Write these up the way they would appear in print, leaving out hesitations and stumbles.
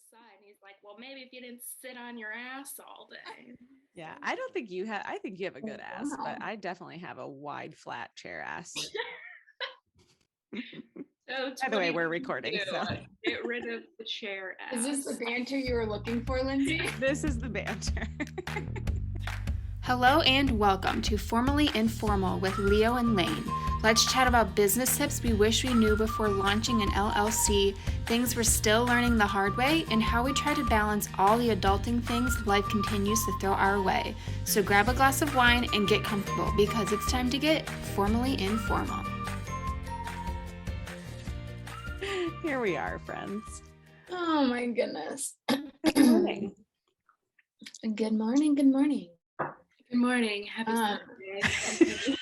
outside. And he's like, well, maybe if you didn't sit on your ass all day. Yeah, I don't think you have. I think you have a good ass, Wow. but I definitely have a wide, flat chair ass. So By the way, we're recording. So get rid of the chair ass. Is this the banter you were looking for, Lindsay? this is the banter. Hello and welcome to Formally Informal with Leo and Lane. Let's chat about business tips we wish we knew before launching an LLC, things we're still learning the hard way, and how we try to balance all the adulting things life continues to throw our way. So grab a glass of wine and get comfortable because it's time to get formally informal. Here we are, friends. Oh my goodness. Good morning. Good morning. Good morning. Good morning. Happy Sunday.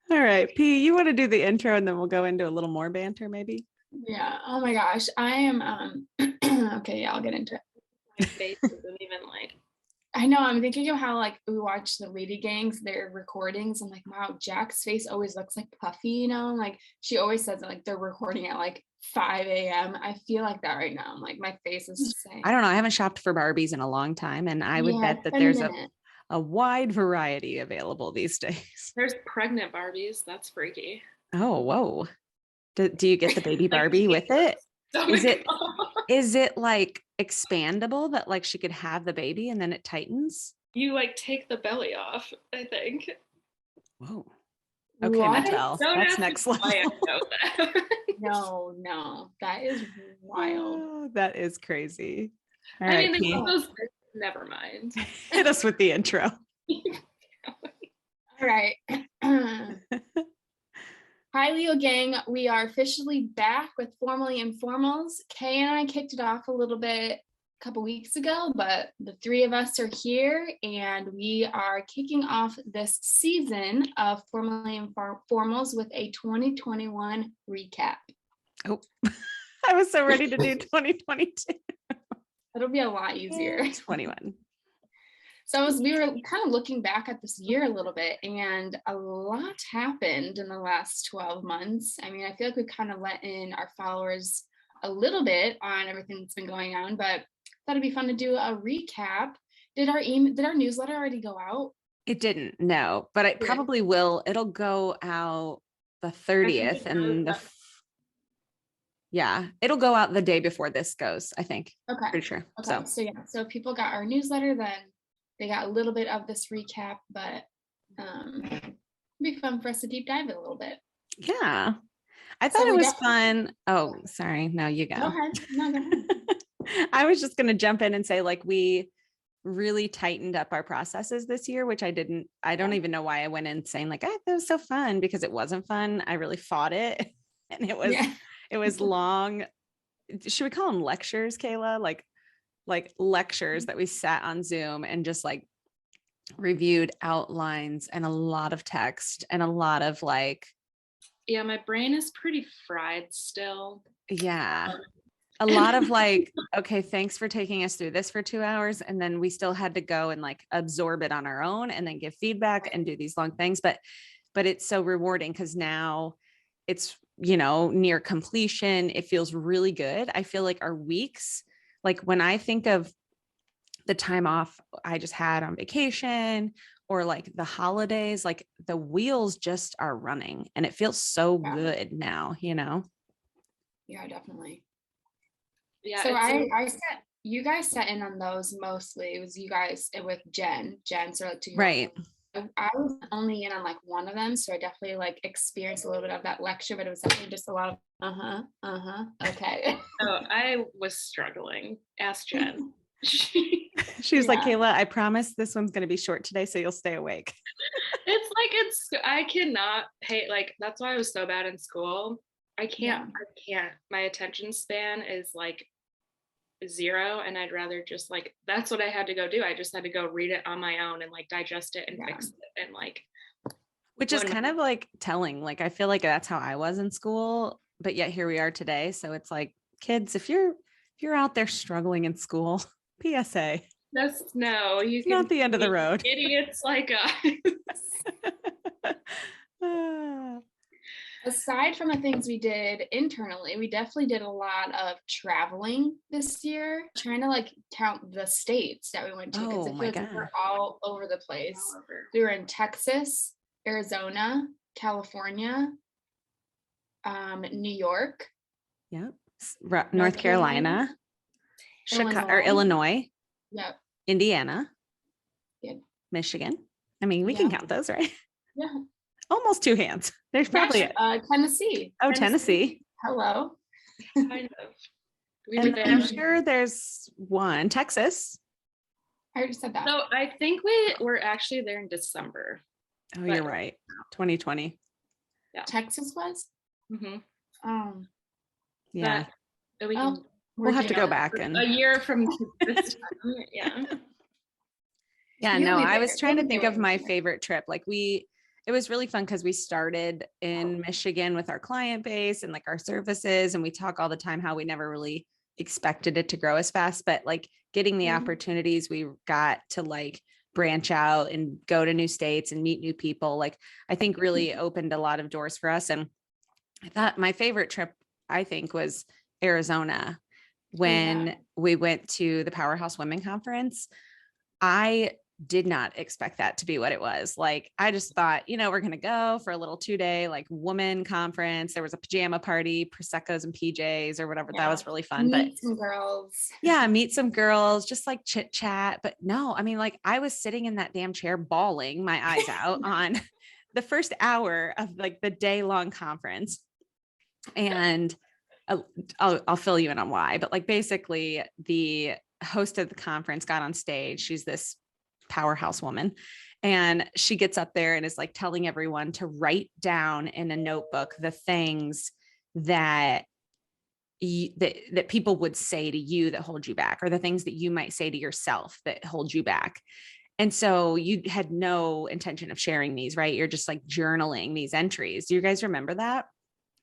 All right, P, you want to do the intro and then we'll go into a little more banter, maybe? Yeah. Oh my gosh. I am okay, yeah, I'll get into it. My face isn't even like. I know, I'm thinking of how like we watch the Lady Gangs, their recordings. I'm like, wow, Jack's face always looks like puffy, you know? Like she always says that like they're recording at like 5 a.m. I feel like that right now. I'm like my face is the same. I don't know. I haven't shopped for Barbies in a long time, and I would bet that there's a wide variety available these days. There's pregnant Barbies. That's freaky. Oh, whoa. Do you get the baby Barbie with it? Is it like expandable that like she could have the baby and then it tightens? You like take the belly off, I think. Whoa. Okay, What? Mattel. That's next level. I know that. No, that is wild. Oh, that is crazy. All I right, mean, those, never mind. Hit us with the intro. All right. Hi, Leo gang. We are officially back with Formally Informals. Kay and I kicked it off a little bit a couple weeks ago, but the three of us are here and we are kicking off this season of Formally Informals with a 2021 recap. Oh, I was so ready to do 2022. It'll be a lot easier. 21. So as we were kind of looking back at this year a little bit, and a lot happened in the last 12 months. I mean, I feel like we kind of let in our followers a little bit on everything that's been going on, but I thought it'd be fun to do a recap. Did our newsletter already go out? It didn't, no, but it probably will. It'll go out the 30th and yeah, it'll go out the day before this goes, I think. Okay. Pretty sure. Okay. So yeah, so if people got our newsletter, then they got a little bit of this recap, but it'd be fun for us to deep dive it a little bit. Yeah. I thought it was fun. Oh, sorry. No, you go. Go ahead. No, go ahead. I was just going to jump in and say, like, we really tightened up our processes this year, which I don't even know why I went in saying like, that was so fun, because it wasn't fun. I really fought it. And it was long. Should we call them lectures, Kayla? Like lectures that we sat on Zoom and just like reviewed outlines and a lot of text and a lot of like. Yeah, my brain is pretty fried still. Yeah. A lot of like, okay, thanks for taking us through this for 2 hours. And then we still had to go and like absorb it on our own and then give feedback and do these long things. But it's so rewarding because now it's, near completion. It feels really good. I feel like our weeks, like when I think of the time off I just had on vacation or like the holidays, like the wheels just are running and it feels so good now, Yeah, definitely. Yeah. So you guys sat in on those mostly. It was you guys with Jen. So like right. I was only in on like one of them, so I definitely like experienced a little bit of that lecture, but it was definitely just a lot of okay. So I was struggling. Ask Jen. She was like, Kayla, I promise this one's going to be short today, so you'll stay awake. I cannot pay, like, that's why I was so bad in school. I can't, my attention span is like 0, and I'd rather just like, that's what I had to go do. I just had to go read it on my own and like digest it and fix it and like. Which is kind of like telling, like, I feel like that's how I was in school, but yet here we are today. So it's like, kids, if you're out there struggling in school, PSA. It's not the end of the road. Idiots like us. Aside from the things we did internally, we definitely did a lot of traveling this year, trying to like count the states that we went to because I Oh feel my like we God. were all over the place. All over. We were in Texas, Arizona, California, New York, Yep. North Carolina, Chicago, or Illinois, Yep. Indiana, Yeah. Michigan. I mean, we can Yeah. count those, right? Yeah. Almost two hands. There's probably Tennessee. Oh, Tennessee. Hello. Kind of. We were And there. I'm sure there's one, Texas. I already said that. So I think we were actually there in December. Oh, But- you're right. 2020. Texas was? Mhm. Yeah. But we Oh, can, We'll have to go back and a year from this time. Yeah. yeah, You'll no, be I there. was trying You'll to be think there of this my year. favorite trip. Like it was really fun because we started in Michigan with our client base and like our services. And we talk all the time how we never really expected it to grow as fast, but like getting the Mhm. opportunities we got to like branch out and go to new states and meet new people, like I think really opened a lot of doors for us. And I thought my favorite trip, I think, was Arizona when we went to the Powerhouse Women Conference. I did not expect that to be what it was. Like, I just thought, we're going to go for a little 2-day like woman conference. There was a pajama party, Prosecco's and PJs or whatever. That was really fun. Meet some girls. Yeah, meet some girls, just like chit chat. But no, I mean, like I was sitting in that damn chair bawling my eyes out on the first hour of like the day long conference. And I'll fill you in on why, but like basically the host of the conference got on stage. She's this powerhouse woman and she gets up there and is like telling everyone to write down in a notebook the things that that people would say to you that hold you back, or the things that you might say to yourself that hold you back. And so you had no intention of sharing these, right? You're just like journaling these entries. Do you guys remember that?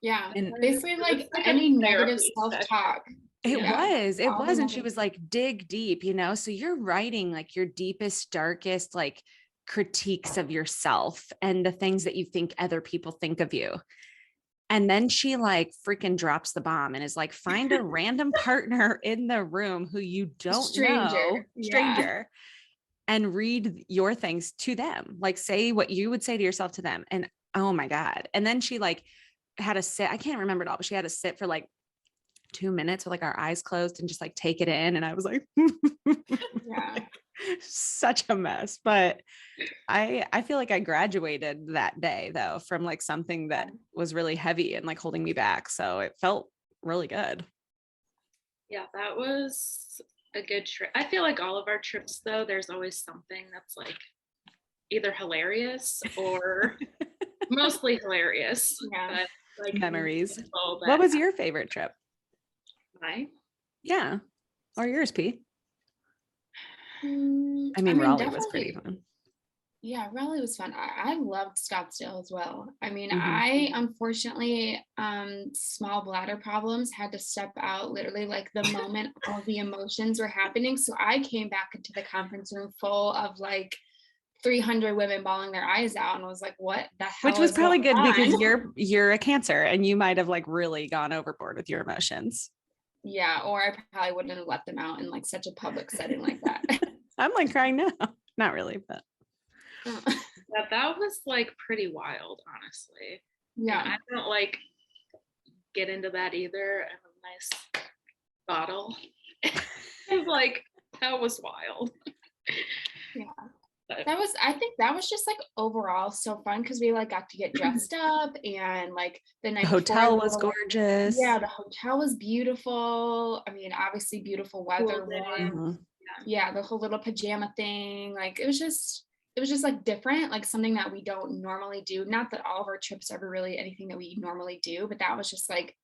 Yeah. And Basically like It's like a any negative therapy self-talk. It was, All the and she negative- was like, dig deep, so you're writing like your deepest, darkest, like critiques of yourself and the things that you think other people think of you. And then she like freaking drops the bomb and is like, find a random partner in the room who you don't know, stranger, and read your things to them. Like say what you would say to yourself to them. And oh my God. And then she like had a sit, I can't remember it all, but she had to sit for like 2 minutes with like our eyes closed and just like take it in. And I was like, Yeah. such a mess. But I feel like I graduated that day though, from like something that was really heavy and like holding me back. So it felt really good. Yeah, that was a good trip. I feel like all of our trips though, there's always something that's like either hilarious or mostly hilarious. Yeah. But like Memories. What was your favorite trip? Mine? Yeah. Or yours, P? I mean, Raleigh was pretty fun. Yeah, Raleigh was fun. I loved Scottsdale as well. I mean, Mhm. I unfortunately, small bladder problems had to step out literally like the moment all the emotions were happening. So I came back into the conference room full of like 300 women bawling their eyes out and was like, what the hell? Which was is probably going good because on? you're a Cancer and you might have like really gone overboard with your emotions. Yeah, or I probably wouldn't have let them out in like such a public setting like that. I'm like crying now. Not really, but Yeah, that was like pretty wild, honestly. Yeah. And I don't like get into that either. I have a nice bottle. It's like that was wild. Yeah. But I think that was just like overall so fun because we like got to get dressed up and like the night the hotel before, was gorgeous. Yeah, the hotel was beautiful. I mean, obviously beautiful weather, Cool day. warm. Mhm. Yeah, the whole little pajama thing. Like it was just like different, like something that we don't normally do. Not that all of our trips are ever really anything that we normally do, but that was just like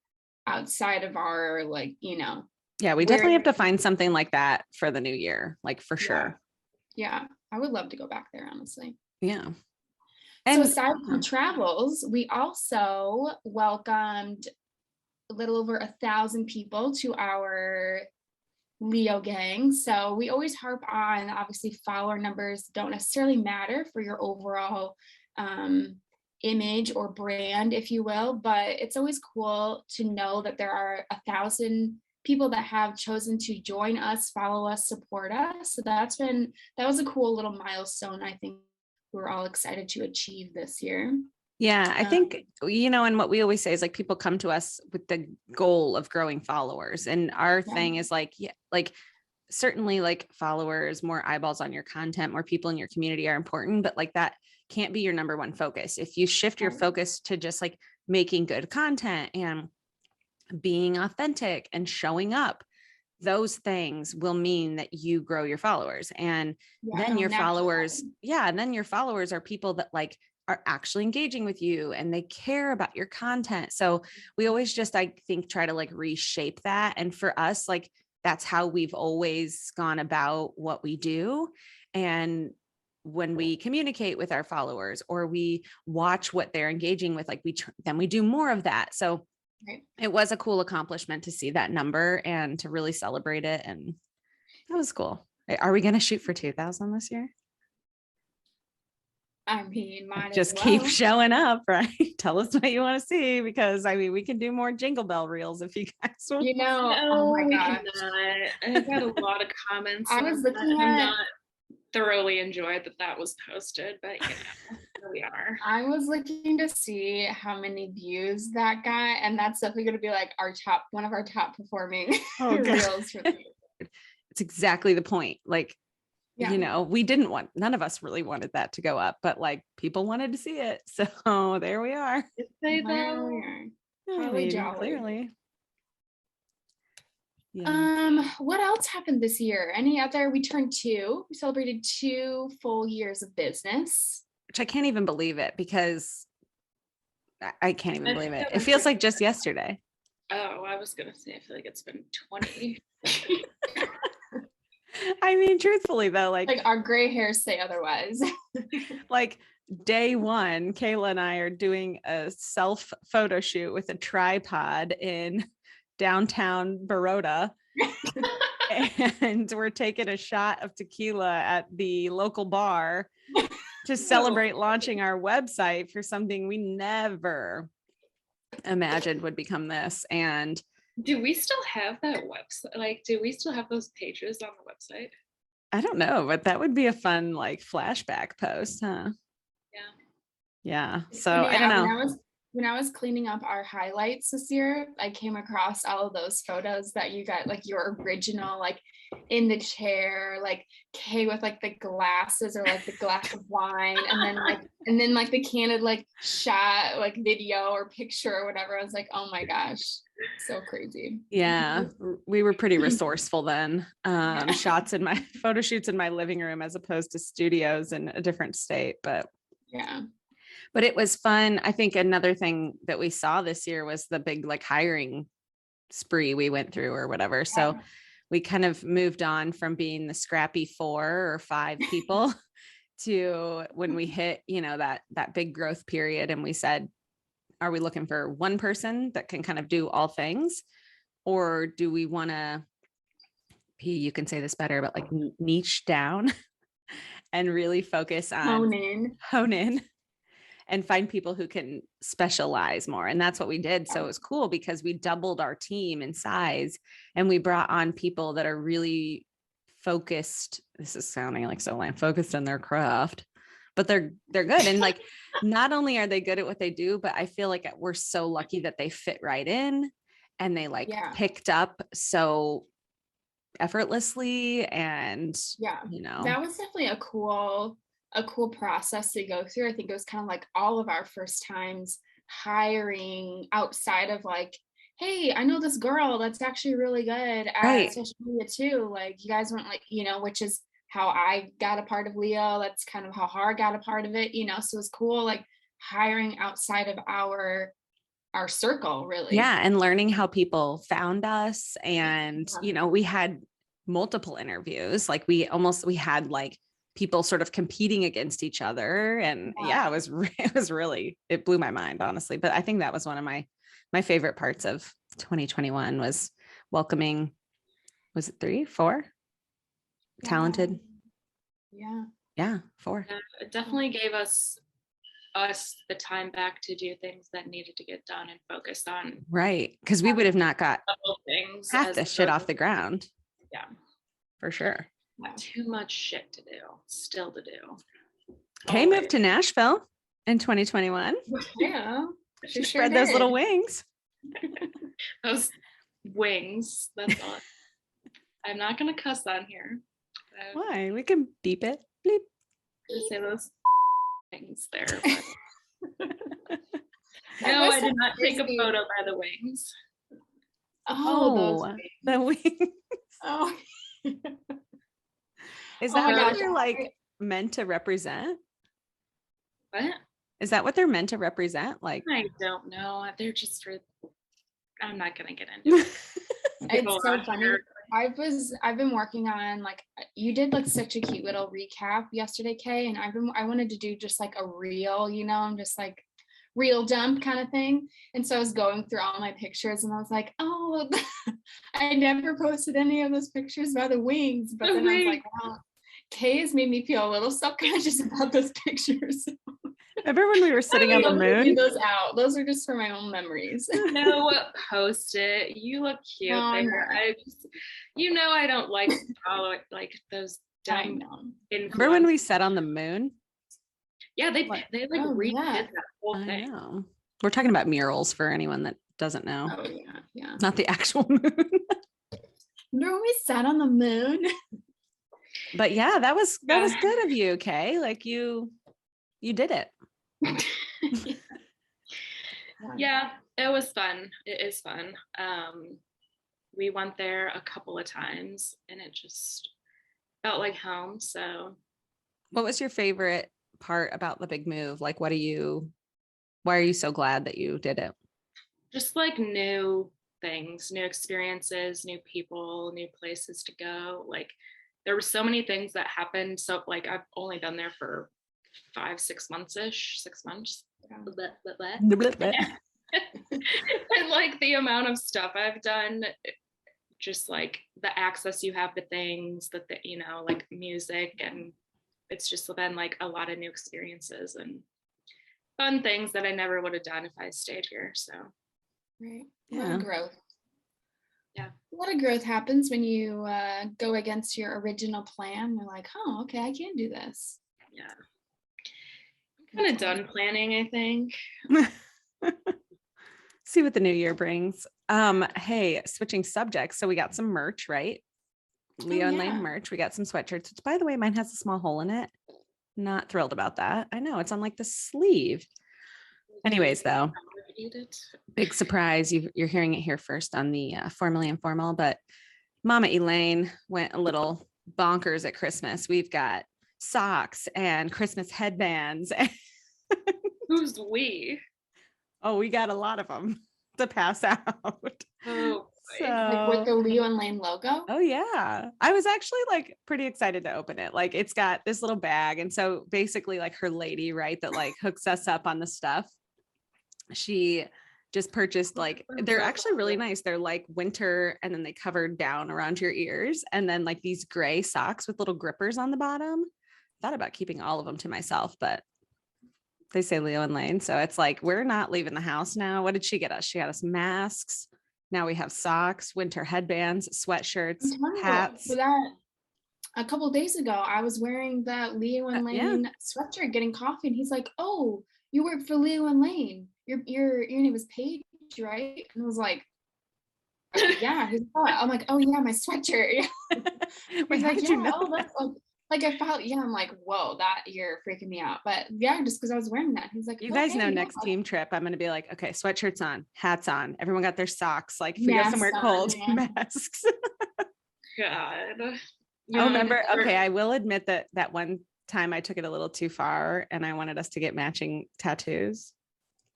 outside of our like, Yeah, we definitely have to find something like that for the new year, like for sure. Yeah, I would love to go back there, honestly. Yeah. So And aside from travels, we also welcomed a little over 1,000 people to our Leo gang. So we always harp on, obviously follower numbers don't necessarily matter for your overall image or brand, if you will, but it's always cool to know that there are 1,000 people that have chosen to join us, follow us, support us. So that was a cool little milestone. I think we're all excited to achieve this year. Yeah, I think, and what we always say is like people come to us with the goal of growing followers. And our thing is like, yeah, like certainly like followers, more eyeballs on your content, more people in your community are important, but like that can't be your number one focus. If you shift your focus to just like making good content and being authentic and showing up, those things will mean that you grow your followers. And then your followers, and then your followers are people that like are actually engaging with you and they care about your content. So we always just, I think, try to like reshape that. And for us, like, that's how we've always gone about what we do. And when we communicate with our followers or we watch what they're engaging with, like then we do more of that. So it was a cool accomplishment to see that number and to really celebrate it. And that was cool. Are we going to shoot for 2,000 this year? I mean, just keep showing up, right? Tell us what you want to see, because I mean, we can do more jingle bell reels if you guys want. Oh my gosh. I got a lot of comments. I was looking at, not thoroughly enjoyed that was posted, but here we are. I was looking to see how many views that got, and that's definitely going to be like one of our top performing reels for the year. It's exactly the point. Like, none of us really wanted that to go up, but like people wanted to see it. So there we are. Clearly. Yeah. What else happened this year? We celebrated 2 full years of business. Which I can't even believe it, because I can't even believe it. It feels like just yesterday. Oh, I was going to say, I feel like it's been 20. I mean, truthfully though, like our gray hairs say otherwise. Like day one, Kayla and I are doing a self photo shoot with a tripod in downtown Baroda. And we're taking a shot of tequila at the local bar to celebrate launching our website for something we never imagined would become this. And do we still have that website? Like, do we still have those pages on the website? I don't know, but that would be a fun like flashback post, huh? Yeah. So I don't know. When I was cleaning up our highlights this year, I came across all of those photos that you got, like your original, like in the chair, like Kay with like the glasses or like the glass of wine, and then like the candid like shot, like video or picture or whatever. I was like, oh my gosh, so crazy. Yeah, we were pretty resourceful then. Shots in my photo shoots in my living room as opposed to studios in a different state, but it was fun. I think another thing that we saw this year was the big like hiring spree we went through or whatever. So we kind of moved on from being the scrappy 4 or 5 people to when we hit, that big growth period. And we said, are we looking for one person that can kind of do all things? Or do we want to, you can say this better, but like niche down and really focus on hone in and find people who can specialize more. And that's what we did. So it was cool because we doubled our team in size and we brought on people that are really focused. This is sounding like so lame, focused on their craft, but they're good. And like, not only are they good at what they do, but I feel like we're so lucky that they fit right in and they picked up so effortlessly. And, that was definitely a cool process to go through. I think it was kind of like all of our first times hiring outside of like, hey, I know this girl that's actually really good at social media too. Like you guys weren't like, which is how I got a part of Leo. That's kind of how Har got a part of it, so it's cool, like hiring outside of our circle, really. Yeah. And learning how people found us. And, we had multiple interviews. Like we had like people sort of competing against each other. And it blew my mind, honestly. But I think that was one of my favorite parts of 2021 was welcoming, was it 3, 4 talented? 4. Yeah, it definitely gave us us the time back to do things that needed to get done and focus on Right. Because we would have not got other things half as the shit opposed off the ground. Yeah. For sure. Too much shit to do, still to do. Kay moved to Nashville in 2021. Yeah. She spread those little wings. Those wings. That's all. I'm not gonna cuss on here. Why? We can beep it. Bleep. Just say those wings there. No, I did not take a photo by the wings. Oh, the wings. Oh. Is that what they're like meant to represent? What? Is that what they're meant to represent? Like, I don't know. They're just for. I'm not gonna get into it. It's so funny. I've been working on, like, you did like such a cute little recap yesterday, Kay, and I wanted to do just like a reel, just like reel dump kind of thing. And so I was going through all my pictures and I was like, oh, I never posted any of those pictures by the wings. But then I was like, wow, Kay has made me feel a little self-conscious about those pictures. Remember when we were sitting on the moon? Those out. Those are just for my own memories. No, post it. You look cute there. I don't like to follow it, like those dumb. Remember when we sat on the moon? Yeah, they like redid that whole thing. I know. We're talking about murals for anyone that doesn't know. Oh yeah. Not the actual moon. Remember when we sat on the moon? But yeah, that was good of you, Kay. Like you did it. Yeah, it was fun. It is fun. We went there a couple of times and it just felt like home. So what was your favorite part about the big move? Like, why are you so glad that you did it? Just like new things, new experiences, new people, new places to go. Like there were so many things that happened. So like I've only been there for 5-6 months-ish, 6 months. Yeah. And like the amount of stuff I've done, just like the access you have to things that like music, and it's just been like a lot of new experiences and fun things that I never would have done if I stayed here. So right. A lot of growth. Yeah. A lot of growth happens when you go against your original plan. You're like, oh, okay, I can do this. Yeah. I'm kind of done planning, I think. See what the new year brings. Hey, switching subjects. So we got some merch, right? Leo and Lane merch. We got some sweatshirts, which by the way, mine has a small hole in it. Not thrilled about that. I know it's on like the sleeve. Anyways, though, big surprise. You're hearing it here first on the Formally Informal, but Mama Elaine went a little bonkers at Christmas. We've got socks and Christmas headbands. Who's we? Oh, we got a lot of them to pass out. Oh, so, like with the Leo and Lane logo. Oh yeah. I was actually like pretty excited to open it. Like it's got this little bag. And so basically like her lady, right, that like hooks us up on the stuff. She just purchased like, they're actually really nice. They're like winter and then they cover down around your ears. And then like these gray socks with little grippers on the bottom. Thought about keeping all of them to myself, but they say Leo and Lane. So it's like, we're not leaving the house now. What did she get us? She got us masks. Now we have socks, winter headbands, sweatshirts, hats. For that, a couple of days ago, I was wearing that Leo and Lane sweatshirt getting coffee. And he's like, oh, you work for Leo and Lane. Your name is Paige, right? And I was like, yeah. I'm like, oh yeah, my sweatshirt. Wait, how did like, you know that's like I felt, I'm like, whoa, that you're freaking me out. But yeah, just because I was wearing that. He's like, you guys know next team trip, I'm going to be like, okay, sweatshirts on, hats on. Everyone got their socks. Like if we go somewhere cold, masks. God. Oh, remember? Okay. I will admit that one time I took it a little too far and I wanted us to get matching tattoos.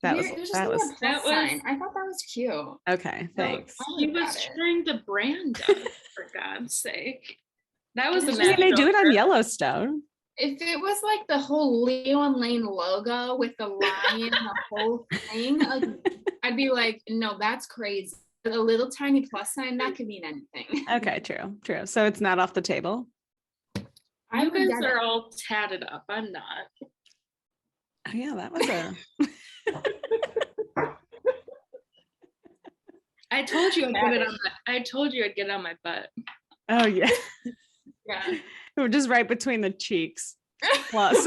That was I thought that was cute. Okay. Thanks. He was trying to brand us, for God's sake. That was they do it on Yellowstone. If it was like the whole Leo and Lane logo with the lion, the whole thing, I'd be like, no, that's crazy. A little tiny plus sign, that could mean anything. Okay, true. So it's not off the table. You guys are all tatted up. I'm not. Oh, yeah, that was a I told you I'd get it on my butt. oh yeah. Yeah. It was just right between the cheeks. Plus.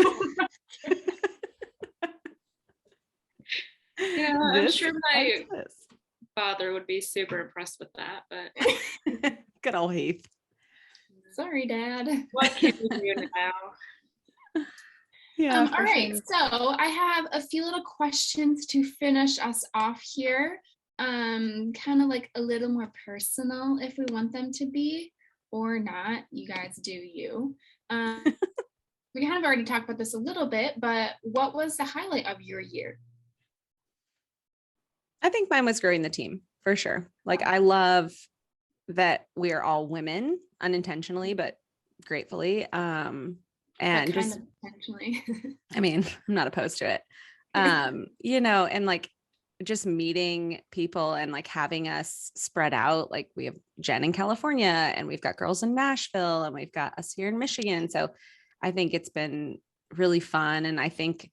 Yeah, I'm sure my exists. father would be super impressed with that, but Good old Heath. Sorry, Dad. what can we do now? Yeah. All right, so I have a few little questions to finish us off here. Kind of like a little more personal if we want them to be, or not. You guys do you. We kind of already talked about this a little bit, but what was the highlight of your year? I think mine was growing the team for sure. Like I love that we are all women unintentionally, but gratefully. And But just kind of intentionally. I mean, I'm not opposed to it. And like just meeting people and like having us spread out. Like we have Jen in California and we've got girls in Nashville and we've got us here in Michigan. So I think it's been really fun. And I think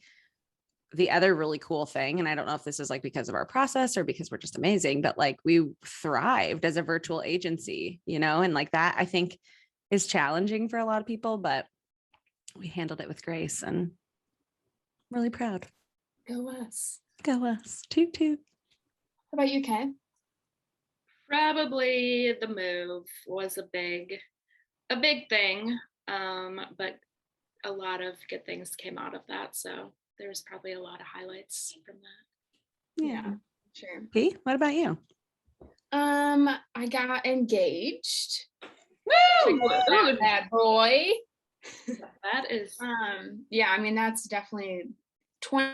the other really cool thing, and I don't know if this is like because of our process or because we're just amazing, but like we thrived as a virtual agency, and like that I think is challenging for a lot of people, but we handled it with grace and I'm really proud. Go us. Go us. Toot toot. How about you, Kay? Probably the move was a big thing, but a lot of good things came out of that. So there's probably a lot of highlights from that. Yeah, sure. P, what about you? I got engaged. Woo! That boy. That is Yeah, I mean that's definitely 20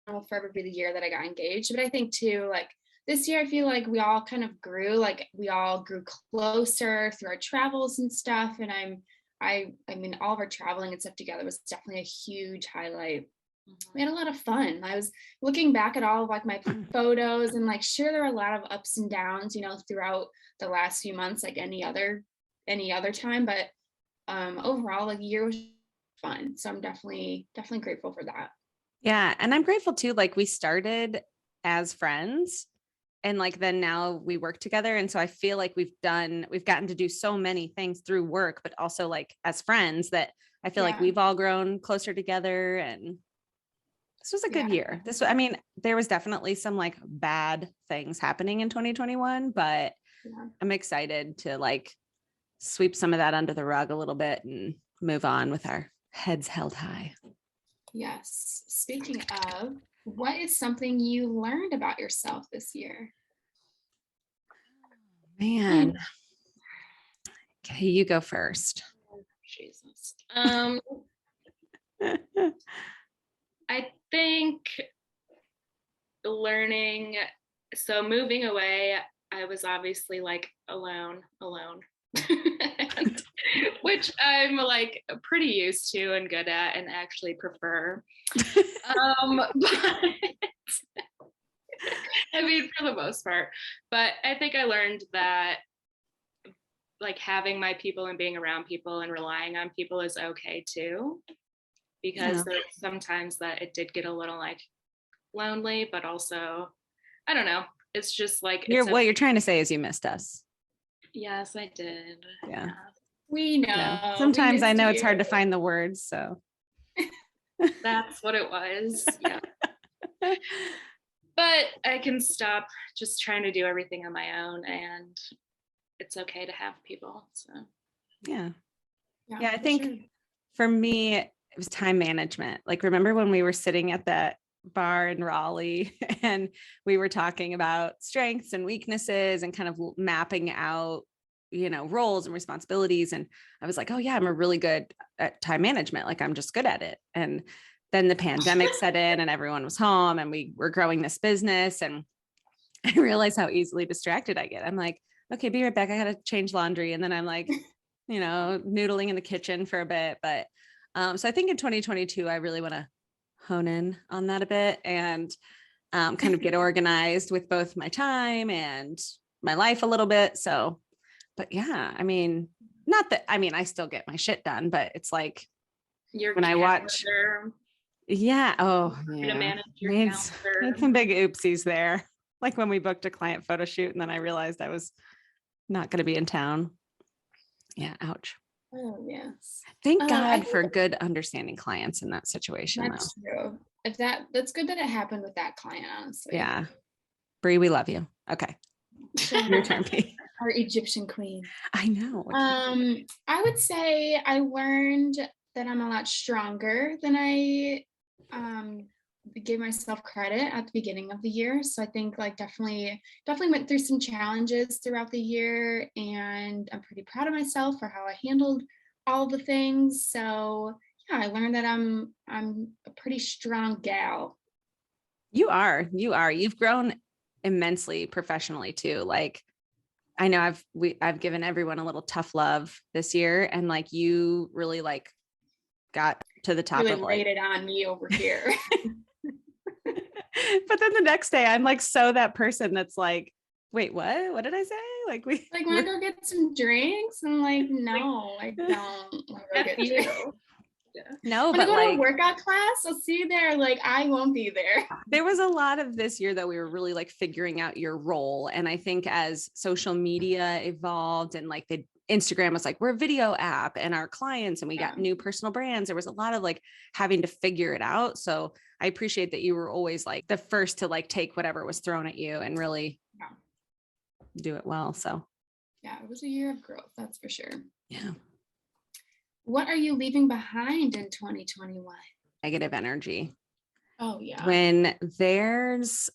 will forever be the year that I got engaged. But I think too, like this year I feel like we all kind of grew, like we all grew closer through our travels and stuff. And I mean all of our traveling and stuff together was definitely a huge highlight. We had a lot of fun. I was looking back at all of like my photos and like sure there were a lot of ups and downs, throughout the last few months, like any other time. But overall like the year was fun. So I'm definitely grateful for that. Yeah. And I'm grateful too. Like we started as friends and like then now we work together. And so I feel like we've gotten to do so many things through work, but also like as friends that I feel like we've all grown closer together. And this was a good year. There was definitely some like bad things happening in 2021, but I'm excited to like sweep some of that under the rug a little bit and move on with our heads held high. Yes. Speaking of, what is something you learned about yourself this year? Man. Okay, you go first. Jesus. I think moving away, I was obviously like alone, which I'm like pretty used to and good at and actually prefer. But I mean, for the most part, but I think I learned that like having my people and being around people and relying on people is okay too, because there's sometimes that it did get a little like lonely, but also, I don't know. It's just like, what you're trying to say is you missed us. Yes, I did. Yeah. We know. Yeah. Sometimes I know it's hard to find the words, so. That's what it was. Yeah. But I can stop just trying to do everything on my own and it's okay to have people. So yeah, I think for me, it was time management. Like, remember when we were sitting at that bar in Raleigh and we were talking about strengths and weaknesses and kind of mapping out, roles and responsibilities. And I was like, oh yeah, I'm really good at time management. Like I'm just good at it. And then the pandemic set in and everyone was home and we were growing this business. And I realized how easily distracted I get. I'm like, okay, be right back. I got to change laundry. And then I'm like, noodling in the kitchen for a bit. But so I think in 2022, I really want to hone in on that a bit and kind of get organized with both my time and my life a little bit. So, but yeah, I mean, not that, I mean, I still get my shit done, but it's like when I watch, Yeah. Oh, To yeah. manage your Made calendar. some big oopsies there. Like when we booked a client photo shoot and then I realized I was not going to be in town. Yeah. Ouch. Oh, yes. Thank I God think for good understanding clients in that situation though. that's true. If that's good that it happened with that client, honestly. Yeah. Bree, we love you. Okay. Your turn, P. Our Egyptian queen. I know. I would say I learned that I'm a lot stronger than I gave myself credit at the beginning of the year. So I think like definitely went through some challenges throughout the year, and I'm pretty proud of myself for how I handled all the things. So yeah, I learned that I'm a pretty strong gal. You are. You've grown immensely professionally too. Like I know I've given everyone a little tough love this year, and like you really like got to the top Really of like laid it on me over here. but then the next day I'm like so that person that's like, wait, what did I say? Like Like, want to go get some drinks? I'm like, no, I don't want to go get drinks. No, Want to but go to like a workout class? I'll see you there. Like, I won't be there. there was a lot of this year that we were really like figuring out your role. And I think as social media evolved and like the Instagram was like, we're a video app and our clients, and we got new personal brands, there was a lot of like having to figure it out. So I appreciate that you were always like the first to like take whatever was thrown at you and really do it well. So yeah, it was a year of growth. That's for sure. Yeah. What are you leaving behind in 2021? Negative energy. Oh, yeah. When there's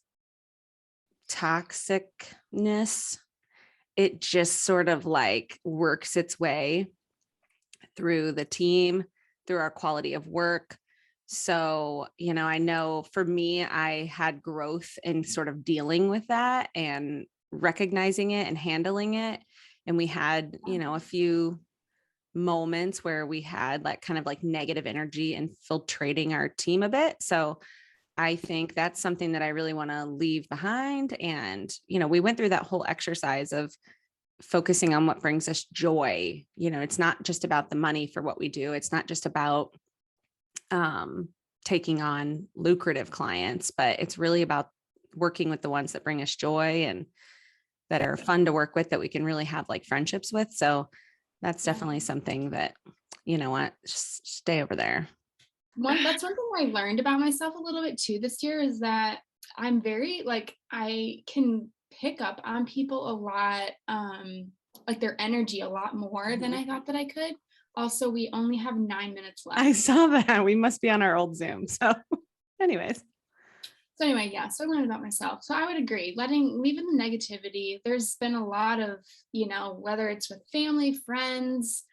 toxicness, it just sort of like works its way through the team, through our quality of work. So, I know for me, I had growth in sort of dealing with that and recognizing it and handling it. And we had, a few moments where we had like kind of like negative energy infiltrating our team a bit. So I think that's something that I really want to leave behind. And, we went through that whole exercise of focusing on what brings us joy. It's not just about the money for what we do. It's not just about taking on lucrative clients, but it's really about working with the ones that bring us joy and that are fun to work with, that we can really have like friendships with. So that's definitely something that, just stay over there. That's one thing I learned about myself a little bit too this year, is that I'm very like, I can pick up on people a lot, like their energy a lot more than I thought that I could. Also, we only have 9 minutes left. I saw that. We must be on our old Zoom. So anyways. So anyway, yeah, so I learned about myself. So I would agree, leaving the negativity. There's been a lot of, whether it's with family, friends,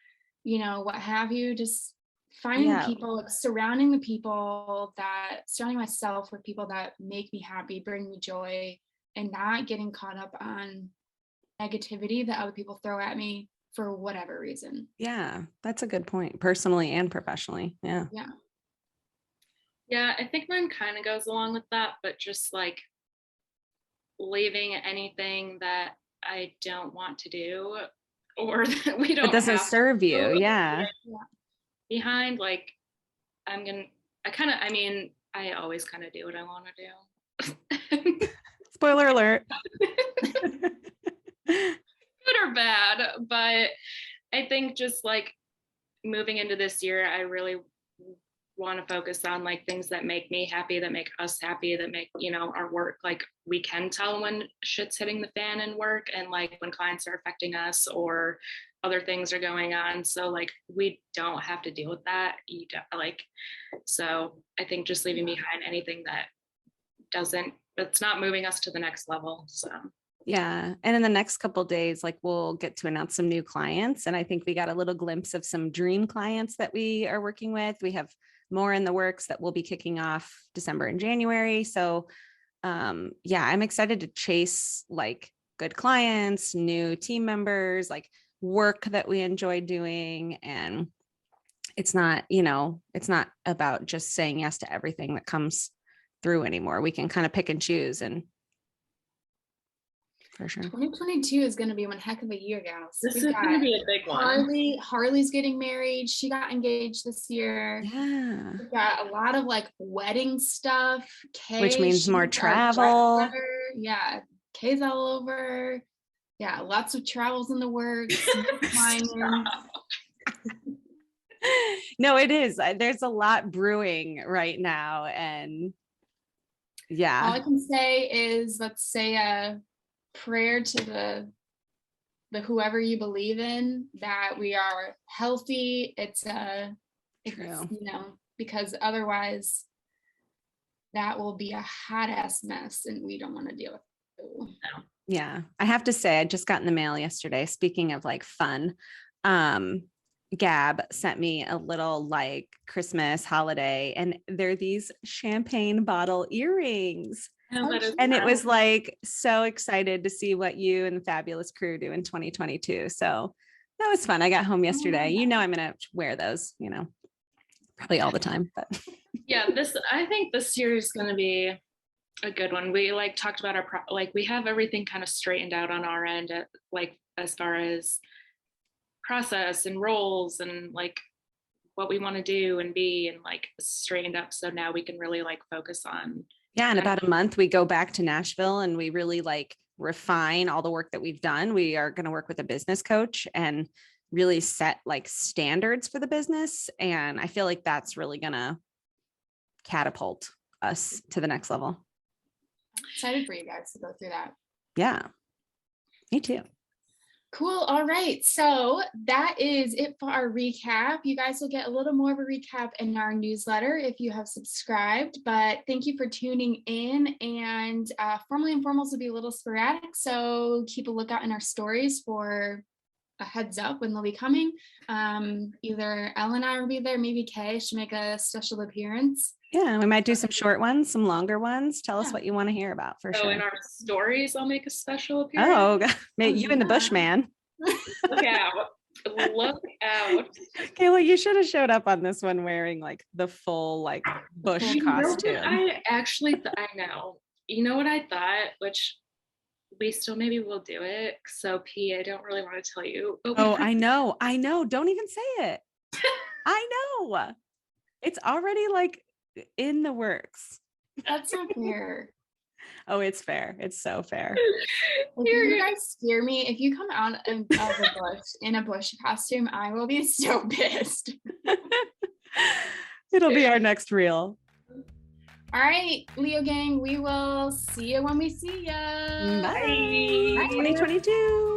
what have you, just finding people, surrounding myself with people that make me happy, bring me joy, and not getting caught up on negativity that other people throw at me for whatever reason. Yeah, that's a good point, personally and professionally. Yeah. Yeah. Yeah, I think mine kind of goes along with that, but just like leaving anything that I don't want to do or that we don't. It doesn't serve you. Yeah. Behind, like I always kind of do what I want to do. Spoiler alert. Good or bad, but I think just like moving into this year, I really want to focus on like things that make me happy, that make us happy, that make, our work, like we can tell when shit's hitting the fan in work and like when clients are affecting us or other things are going on. So like we don't have to deal with that. So I think just leaving behind anything that's not moving us to the next level. So yeah. And in the next couple of days, like we'll get to announce some new clients. And I think we got a little glimpse of some dream clients that we are working with. We have more in the works that will be kicking off December and January. So I'm excited to chase like good clients, new team members, like work that we enjoy doing. And it's not about just saying yes to everything that comes through anymore. We can kind of pick and choose and For sure. 2022 is going to be one heck of a year, gals. This is going to be a big one. Harley's getting married. She got engaged this year. Yeah. We've got a lot of like wedding stuff. Which means more travel. Yeah. Kay's all over. Yeah. Lots of travels in the works. No, it is. There's a lot brewing right now. And yeah. All I can say is, let's say a prayer to the whoever you believe in, that we are healthy. It's True. Because otherwise that will be a hot ass mess and we don't want to deal with it. No. Yeah. I have to say, I just got in the mail yesterday. Speaking of like fun, Gab sent me a little like Christmas holiday, and they're these champagne bottle earrings. And it was like, so excited to see what you and the fabulous crew do in 2022. So that was fun. I got home yesterday. I'm going to wear those, probably all the time, but yeah, I think this year is going to be a good one. We like talked about we have everything kind of straightened out on our end at, like, as far as process and roles and like what we want to do and be, and like straightened up. So now we can really like focus on. Yeah. In about a month, we go back to Nashville and we really like refine all the work that we've done. We are going to work with a business coach and really set like standards for the business. And I feel like that's really going to catapult us to the next level. I'm excited for you guys to go through that. Yeah, me too. Cool. All right. So that is it for our recap. You guys will get a little more of a recap in our newsletter if you have subscribed, but thank you for tuning in. And Formally Informals will be a little sporadic, so keep a lookout in our stories for a heads up when they'll be coming. Either Elle and I will be there, maybe Kay should make a special appearance. Yeah, we might do some short ones, some longer ones. Tell us what you want to hear about for sure. In our stories, I'll make a special appearance. Oh, you and the Bushman. Look out. Look out. Okay, well, you should have showed up on this one wearing like the full like bush costume. I actually, I know. You know what I thought, which we still maybe will do it. So P, I don't really want to tell you. I know. Don't even say it. I know. It's already like in the works. That's not fair. Oh, it's fair. It's so fair. If you guys scare me, if you come out of the bush in a bush costume, I will be so pissed. It'll be our next reel. All right, Leo gang, we will see you when we see you. Bye. 2022.